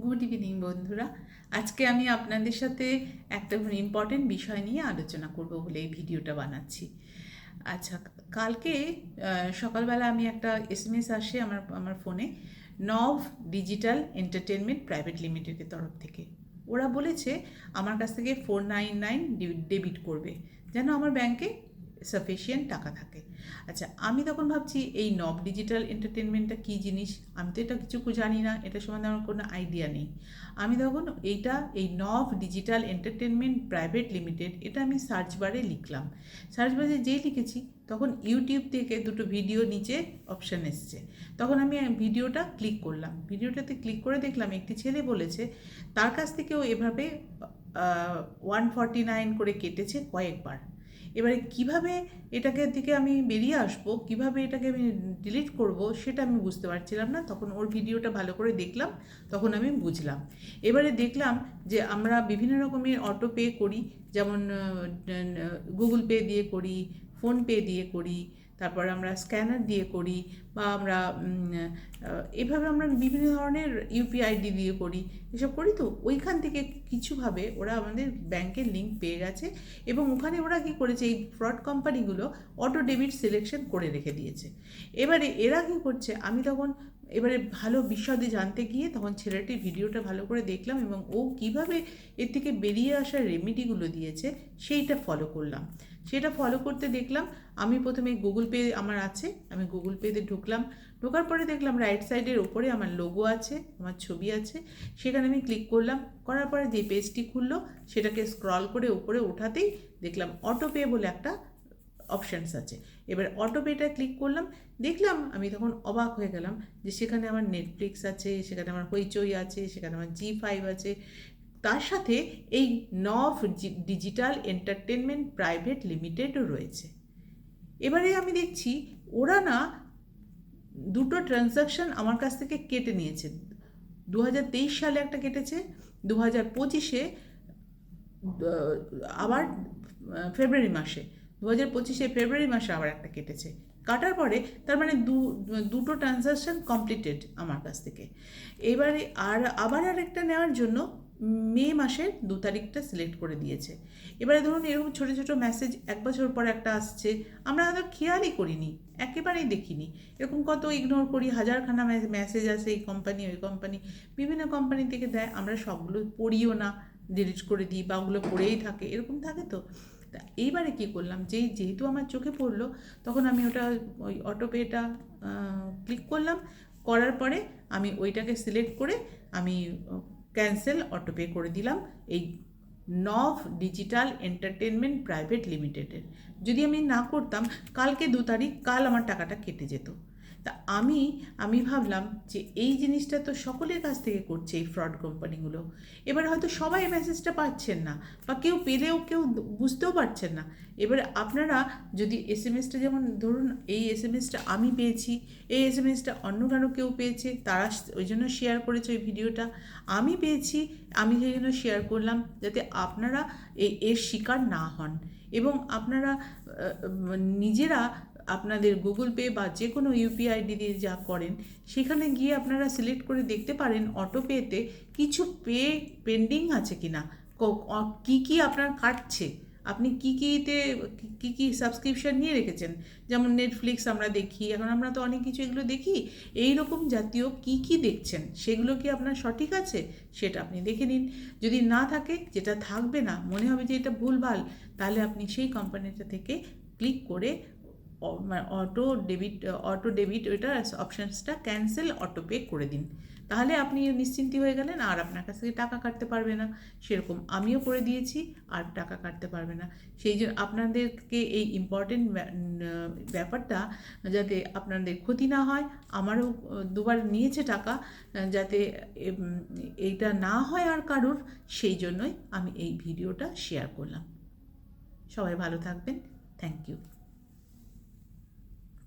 Good evening বন্ধুরা। আজকে আমি আপনাদের সাথে একটা ইম্পর্টেন্ট বিষয় নিয়ে আলোচনা করব বলে এই ভিডিওটা বানাচ্ছি। আচ্ছা, কালকে সকালবেলা আমি একটা এসএমএস আসে আমার ফোনে, নভ ডিজিটাল এন্টারটেনমেন্ট প্রাইভেট লিমিটেডের তরফ থেকে। ওরা বলেছে আমার কাছ থেকে 499 ডেবিট করবে, যেন আমার ব্যাংকে সাফিসিয়েন্ট টাকা থাকে। আচ্ছা, আমি তখন ভাবছি এই নব ডিজিটাল এন্টারটেনমেন্টটা কী জিনিস, আমি তো এটা কিছু জানি না, এটা সম্বন্ধে আমার কোনো আইডিয়া নেই। আমি তখন এই নব ডিজিটাল এন্টারটেনমেন্ট প্রাইভেট লিমিটেড এটা আমি সার্চ বারে লিখলাম। সার্চ বারে যেই লিখেছি তখন ইউটিউব থেকে দুটো ভিডিও নিচে অপশান এসছে। তখন আমি ভিডিওটা ক্লিক করলাম। ভিডিওটাতে ক্লিক করে দেখলাম একটি ছেলে বলেছে তার কাছ থেকেও এভাবে 149 করে কেটেছে কয়েকবার। এবারে কিভাবে এটাকে থেকে আমি বেরিয়ে আসবো, কিভাবে এটাকে আমি ডিলিট করব, সেটা আমি বুঝতে পারছিলাম না। তখন ওর ভিডিওটা ভালো করে দেখলাম, তখন আমি বুঝলাম। এবারে দেখলাম যে আমরা বিভিন্ন রকমের অটো পে করি, যেমন গুগল পে দিয়ে করি, ফোনপে দিয়ে করি, তারপর আমরা স্ক্যানার দিয়ে করি, বা আমরা এভাবে আমরা বিভিন্ন ধরনের ইউপিআই আইডি দিয়ে করি, এসব করি। তো ওইখান থেকে কিছুভাবে ওরা আমাদের ব্যাংকের লিঙ্ক পেয়ে গেছে, এবং ওখানে ওরা কী করেছে, এই ফ্রড কোম্পানিগুলো অটো ডেবিট সিলেকশন করে রেখে দিয়েছে। এবারে এরা কী করছে, আমি তখন এবারে ভালো বিশদে জানতে গিয়ে তখন ছেলেটির ভিডিওটা ভালো করে দেখলাম, এবং ও কিভাবে এর থেকে বেরিয়ে আসার রেমেডিগুলো দিয়েছে সেইটা ফলো করলাম। সেটা ফলো করতে দেখলাম, আমি প্রথমে গুগল পে আমার আছে, আমি গুগল পেতে ঢুকলাম। ঢোকার পরে দেখলাম রাইট সাইডের ওপরে আমার লোগো আছে, আমার ছবি আছে, সেখানে আমি ক্লিক করলাম। করার পরে যে পেজটি খুললো সেটাকে স্ক্রল করে উপরে ওঠাতেই দেখলাম অটো পে বলে একটা অপশানস আছে। এবার অটো পেটা ক্লিক করলাম, দেখলাম, আমি তখন অবাক হয়ে গেলাম যে সেখানে আমার নেটফ্লিক্স আছে, সেখানে আমার হইচই আছে, সেখানে আমার জি5 আছে, তার সাথে এই নভ ডিজিটাল এন্টারটেনমেন্ট প্রাইভেট লিমিটেডও রয়েছে। এবারে আমি দেখছি ওরা না দুটো ট্রানজ্যাকশান আমার কাছ থেকে কেটে নিয়েছে। 2023 সালে একটা কেটেছে, 2025-এ আবার ফেব্রুয়ারি মাসে, 2025-এ ফেব্রুয়ারি মাসে আবার একটা কেটেছে। কাটার পরে তার মানে দুটো ট্রানজ্যাকশান কমপ্লিটেড আমার কাছ থেকে। এবারে আবার একটা নেওয়ার জন্য মে মাসের 2 তারিখটা সিলেক্ট করে দিয়েছে। এবারে ধরুন এরকম ছোটো ছোটো মেসেজ 1 বছর পর একটা আসছে, আমরা হয়তো খেয়ালই করিনি, একেবারেই দেখিনি। এরকম কত ইগনোর করি, হাজারখানা মেসেজ আসে, এই কোম্পানি ওই কোম্পানি, বিভিন্ন কোম্পানি থেকে দেয়, আমরা সবগুলো পড়িও না, ডিলিট করে দিই, বা ওগুলো পড়েই থাকে, এরকম থাকে। তো তা এইবারে কী করলাম, যেহেতু আমার চোখে পড়লো, তখন আমি ওই অটোপেটা ক্লিক করলাম। করার পরে আমি ওইটাকে সিলেক্ট করে আমি ক্যান্সেল অটোপে করে দিলাম এই নভ ডিজিটাল এন্টারটেনমেন্ট প্রাইভেট লিমিটেডের। যদি আমি না করতাম, কালকে 2 তারিখ, কাল আমার টাকাটা কেটে যেত। তা আমি ভাবলাম যে এই জিনিসটা তো সকলের কাছ থেকে করছে এই ফ্রড কোম্পানিগুলো। এবার হয়তো সবাই মেসেজটা পাচ্ছেন না, বা কেউ পেলেও কেউ বুঝতেও পারছেন না। এবারে আপনারা যদি এসএমএসটা, যেমন ধরুন এই এসএমএসটা আমি পেয়েছি, এই এসএমএসটা অন্য কারো কেউ পেয়েছে, তারা ওই জন্য শেয়ার করেছে ওই ভিডিওটা, আমি পেয়েছি, আমি সেই জন্য শেয়ার করলাম, যাতে আপনারা এর শিকার না হন, এবং আপনারা নিজেরা আপনাদের গুগল পে বা যে কোনো ইউপিআই আইডি দিয়ে যা করেন, সেখানে গিয়ে আপনারা সিলেক্ট করে দেখতে পারেন অটো পেতে কিছু পেন্ডিং আছে কি না, কী কী আপনার কাটছে, আপনি কী কী সাবস্ক্রিপশান নিয়ে রেখেছেন। যেমন নেটফ্লিক্স আমরা দেখি, এখন আমরা তো অনেক কিছু এগুলো দেখি, এই রকম জাতীয় কী কী দেখছেন, সেগুলো কি আপনার সঠিক আছে, সেটা আপনি দেখে নিন। যদি না থাকে, যেটা থাকবে না, মনে হবে যে এটা ভুলভাল, তাহলে আপনি সেই কোম্পানিটা থেকে ক্লিক করে অটো ডেবিট ওইটা অপশানসটা ক্যান্সেল অটো পে করে দিন। তাহলে আপনি নিশ্চিন্তি হয়ে গেলেন, আর আপনার কাছ থেকে টাকা কাটতে পারবে না। সেরকম আমিও করে দিয়েছি, আর টাকা কাটতে পারবে না। সেই জন্য আপনাদেরকে এই ইম্পর্টেন্ট ব্যাপারটা, যাতে আপনাদের ক্ষতি না হয়, আমারও 2বার নিয়েছে টাকা, যাতে এইটা না হয় আর কারোর, সেই জন্যই আমি এই ভিডিওটা শেয়ার করলাম। সবাই ভালো থাকবেন। Thank you.